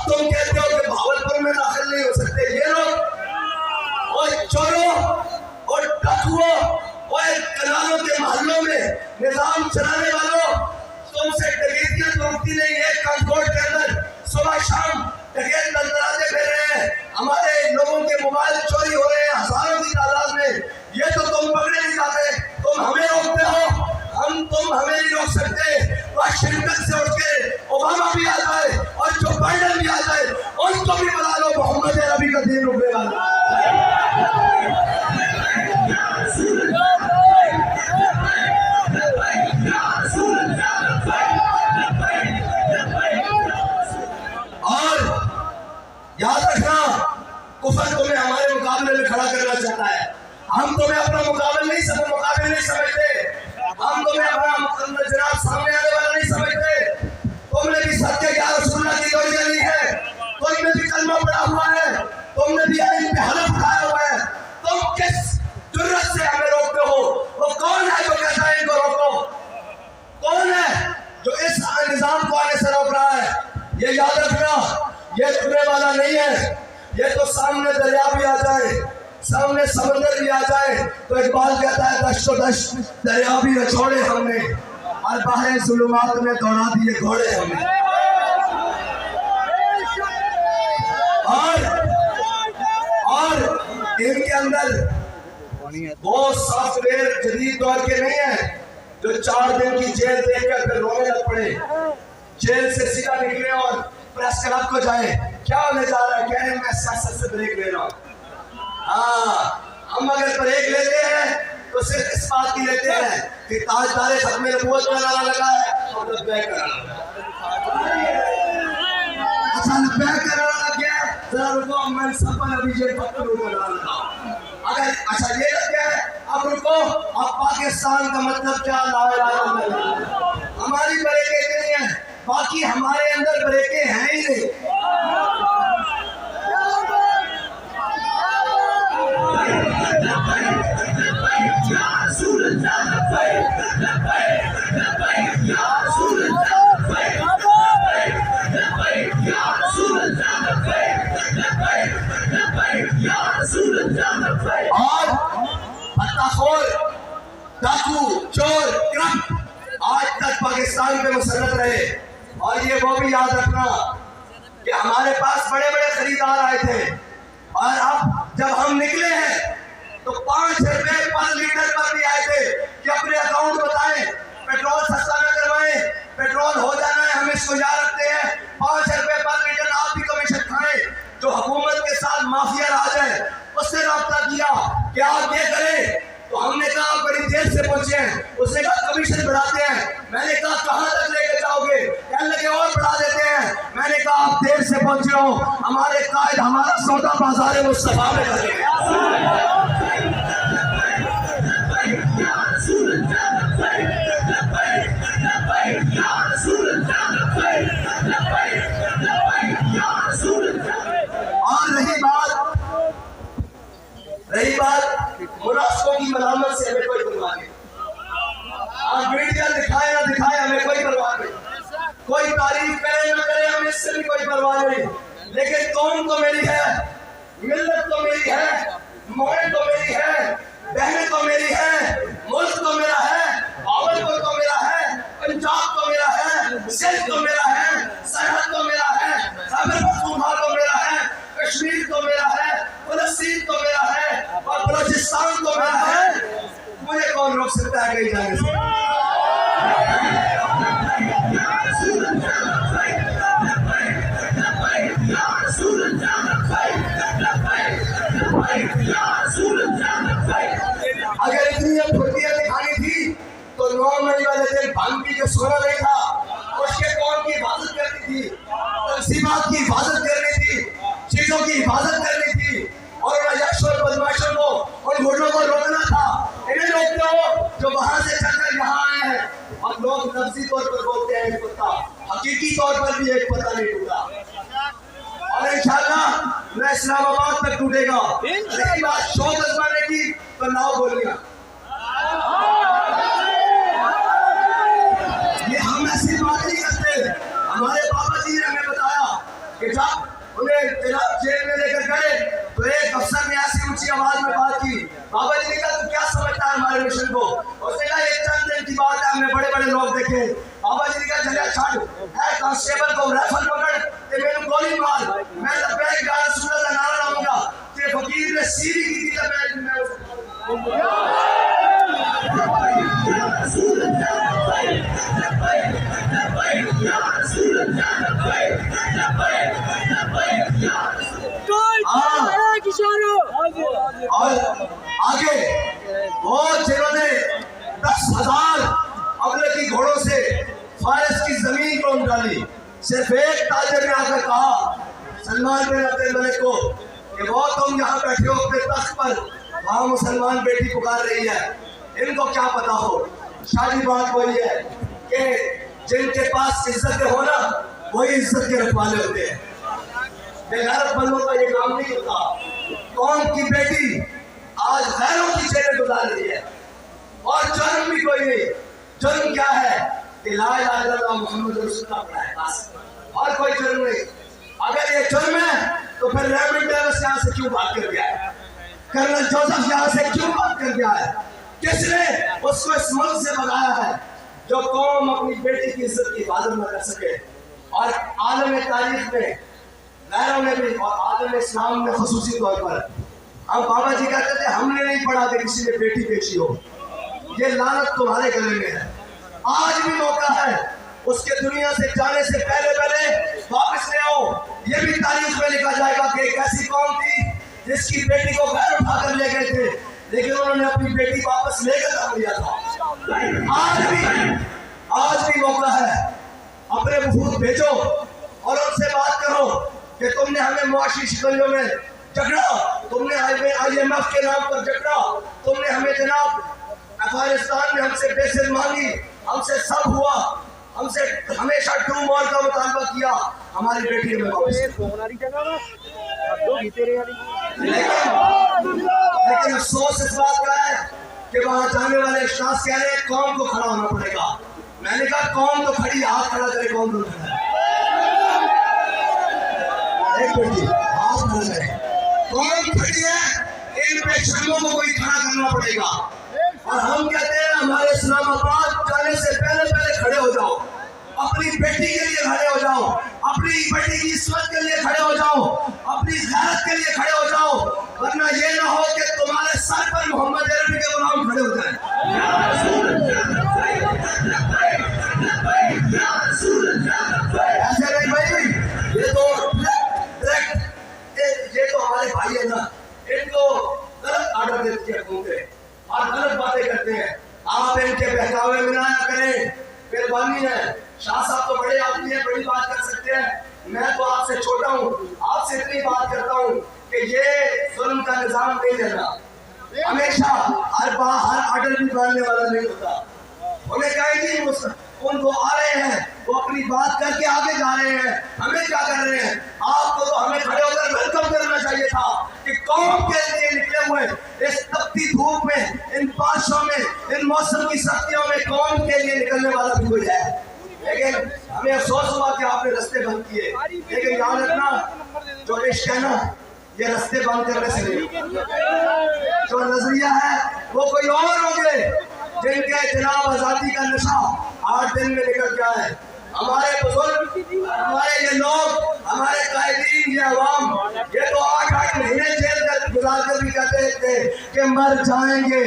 तुम कहते हो कि भावलपुर में दाखिल नहीं हो सकते ये लोग, और चोरों और डाकुओं और कनालों के मोहल्लों में निजाम चलाने वालों, तुमसे डकैतियां रुकती नहीं है। कंकोट के अंदर सुबह शाम डकैत दलदलाते फिर रहे हैं, हमारे लोगों के मोबाइल चोरी हो रहे हैं हजारों की तादाद में, ये तो तुम पकड़े नहीं जाते, तुम हमें रोकते हो, तुम हमें नहीं रोक सकते। वाशिंगटन से उठ के ओबामा भी आ जाए और जो बाइडेन भी आ जाए, उनको भी बुला लो, मोहम्मद अरबी का दिन रुकने वाला। और याद रखना, कुफर तुम्हें हमारे मुकाबले में खड़ा करना चाहता है, हम तुम्हें अपना मुकाबले नहीं समझते, हम तुम्हें अपना जनाब सामने आने वाला नहीं समझते। तुमने भी सत्य क्या रसूलुल्लाह की गोली जली है, तुमने भी कलमा पढ़ा हुआ है, तुमने भी इल्म पे हलफ उठाया हुआ है, तुम किस जुर्रत से हमें रोकते हो? वो कौन है जो कहता है इनको रोको? कौन है जो इस निजाम को आगे से रोक रहा है? ये याद रखना, ये रुकने वाला नहीं है। ये तो सामने दरिया भी आ जाए, सामने समंदर भी आ जाए, तो इकबाल कहता है दश्तो दश्त दरिया भी रछोड़े हमने, और बाहर जुल्मात में दौड़ा दिए घोड़े हमने। और इनके अंदर वो सॉफ्टवेयर जदीद दौर के नहीं है जो 4 दिन की जेल देखकर फिर रोने लग पड़े, जेल से सीधा निकले और प्रेस क्लब को जाए। क्या होने जा रहा है? कह रहे मैं सियासत से ब्रेक ले रहा हूँ। हाँ, हम अगर ब्रेक लेते हैं तो सिर्फ इस बात की लेते हैं कि ताजदारे खत्म नबूवत का नारा लगा है और लब्बैक का नारा। अच्छा, लब्बैक का नारा लग गया, जरा रुको, मैं सब अभी ये पत्थर का नारा लगाओ। अगर अच्छा ये लग गया है, अब रुको, अब पाकिस्तान का मतलब क्या? ला इलाहा इल्लल्लाह। हमारी ब्रेकें नहीं है, बाकी हमारे अंदर ब्रेकें हैं ही नहीं। और पत्ताखोर, डाकू, चोर, करप्ट आज तक पाकिस्तान पे मुसल्लत रहे। और ये वो भी याद रखना कि हमारे पास बड़े बड़े खरीदार आए थे, और अब जब हम निकले हैं तो 5 रुपए पर लीटर पर भी आए थे कि अपने अकाउंट बताएं, पेट्रोल सस्ता न करवाएं, पेट्रोल हो जाना है, हम इसको याद रखते हैं। 5 रुपए पर लीटर आप भी कमीशन खाएं। जो हुकूमत के साथ माफिया राज है उससे रब्ता किया कि आप ये करें, तो हमने कहा आप बड़ी देर से पहुंचे हैं, उसने कहा कमीशन बढ़ाते हैं। मैंने कहा कहां तक लेके जाओगे? कहने लगे और बढ़ा देते हैं। मैंने कहा आप देर से पहुंचे हो, हमारे कायद हमारा सौदा बाजार मुस्तफा में करेंगे। और रही बात मुनाफिकों की मलामत से हमें कोई परवाह नहीं। आप मीडिया दिखाए ना दिखाए हमें कोई परवाह नहीं, कोई तारीफ करे ना करे हमें इससे भी कोई परवाह नहीं। लेकिन कौम तो मेरी है, मिल्लत तो मेरी है, मोहन तो मेरी है, बहनें तो मेरी है, मुल्क तो मेरा है, भावलपुर तो मेरा है, पंजाब तो मेरा है, सिंध तो मेरा है, सरहद तो मेरा है, खैबर पख्तूनख्वा तो मेरा है, कश्मीर तो मेरा है, फलस्तीन तो मेरा है, और बलूचिस्तान तो मेरा है। मुझे कौन रोक सकता है कहीं जाने से? अगर इतनी फुर्तियां दिखानी थी तो 9 मई वाले दिन भांग पी के सोना नहीं था, उसके कौन की हिफाजत करनी थी, तंजीमात की हिफाजत करनी थी, चीजों की हिफाजत करनी थी, और बदमाशों को और गुंडों को रोकना था। इन्हें रोकते हो जो वहां से चलकर यहाँ आए हैं, और लोग लफ्जी तौर पर बोलते हैं एक पत्ता, हकीकी तौर पर भी एक पत्ता नहीं टूटा, और इंशाल्लाह न इस्लामाबाद तक टूटेगा। रही बात शौक आजमाने की तो नाव बोलिए, ये हम ऐसी बात नहीं करते। हमारे बाबा जी ने हमें बताया कि जब उन्हें जनाब जेल में लेकर गए तो एक अफसर ने ऐसी ऊंची आवाज में बात की, बाबा जी ने कहा तू क्या समझता है हमारे मिशन को? उसने कहा एक चंद दिन की बात है, हमने बड़े बड़े लोग देखे। बाबा जी ने कहा चलिए छाड़ है कांस्टेबल को राइफल पकड़ ते मेरे गोली मार, मैं लब्बैक या रसूल अल्लाह नारा लाऊंगा कि फकीर ने सीधी की थी लब्बैक और आगे वो जिन्होंने 10,000 अगले की घोड़ों से फारस की जमीन को डाली, सिर्फ एक ताजे ने आकर कहा सलमान बिन अब्दुल मलिक को कि वो तुम यहाँ बैठे हो अपने तख्त पर, वहाँ मुसलमान बेटी पुकार रही है, इनको क्या पता हो। शादी बात वही है कि जिनके पास इज्जत हो ना वही इज्जत के रखवाले होते हैं। बेगैरत बंदों का ये काम नहीं होता। कौम की बेटी आज गैरों की जेलें गुजार रही है और जुर्म भी कोई नहीं। जुर्म क्या है कि ला इलाहा इल्लल्लाह मुहम्मद रसूलुल्लाह पढ़ा है बस, और कोई जुर्म नहीं। अगर ये जुर्म है तो फिर रेमंड डेविस यहाँ से क्यों भाग कर गया है? कर्नल जोसेफ यहाँ से क्यों भाग कर गया है? किसने उसको इस मुल्क से भगाया है? जो कौम अपनी बेटी की इज्जत की हिफाजत न कर सके। और आलम तारीख में गैरों ने भी और आलम इस्लाम में खसूसी तौर पर हम बाबा जी कहते थे हमने नहीं पढ़ा कि किसी ने बेटी बेची हो, ये लानत तुम्हारे गले में है। आज भी मौका है, उसके दुनिया से जाने से पहले वापस ले आओ। ये भी तारीख में लिखा जाएगा कि एक ऐसी कौम थी जिसकी बेटी को गैर उठाकर ले गए थे, लेकिन उन्होंने अपनी बेटी वापस लेकर रख लिया था। आज भी मौका है, अपने वफूद भेजो और उनसे बात करो कि तुमने हमें मुआशी शिकंजों में जकड़ा, तुमने IMF के नाम पर जकड़ा, तुमने हमें जनाब अफगानिस्तान में हमसे पैसे मांगी, हमसे सब हुआ, हमसे हमेशा टू मॉल का मुतालबा किया, हमारी बेटी में लेकिन अफसोस इस बात का है कि वहां जाने वाले अशखास कह रहे हैं कौम को खड़ा होना पड़ेगा। मैंने कहा कौम तो खड़ी, हाथ खड़ा करे कौन तो खड़ा है? एक मिनट, हाथ खड़ा करे, कौन खड़ी है? इन बेशर्मों को कोई खड़ा करना पड़ेगा। और हम कहते हैं हमारे इस्लामाबाद जाने से पहले खड़े हो जाओ, अपनी बेटी के लिए खड़े हो जाओ, अपनी बेटी की इस्मत के लिए खड़े हो जाओ, अपनी गैरत के लिए खड़े हो जाओ, वरना ये ना हो कि तुम्हारे सर पर मोहम्मद अरबी के गुलाम खड़े हो जाए। ऐसे नहीं भाई, ये तो हमारे भाई है ना, इनको गलत आर्डर देते हैं और गलत बातें करते हैं। आप इनके बहकावे में ना करें, मेहरबानी है। शाह साहब तो बड़े आदमी हैं, बड़ी बात कर सकते हैं, मैं तो आपसे छोटा हूँ, आपसे इतनी बात करता हूँ कि ये जुल्म का निजाम नहीं रहना। हमेशा हर आर्डर भी मानने वाला नहीं होता। उन्हें कहेगी उनको आ रहे हैं, वो अपनी बात करके आगे जा रहे हैं, हमें क्या कर रहे हैं? आपको तो हमें खड़े होकर वेलकम करना चाहिए था कि कौम के लिए निकले हुए इस तपती धूप में, इन बारिशों में, इन मौसम की सख्तियों में कौम के लिए निकलने वाला भी कोई है। लेकिन हमें अफसोस हुआ कि आपने रास्ते बंद किए। लेकिन याद रखना, जो इश्क है ना, ये रास्ते बंद करने से नहीं, जो नजरिया है वो कोई और होंगे जिनके जनाब आजादी का नशा 8 दिन में निकल गया है। हमारे बुजुर्ग, हमारे ये लोग, हमारे कायदीन, ये अवाम, ये तो 8-8 महीने जेल गुजार कर भी कहते थे कि मर जाएंगे।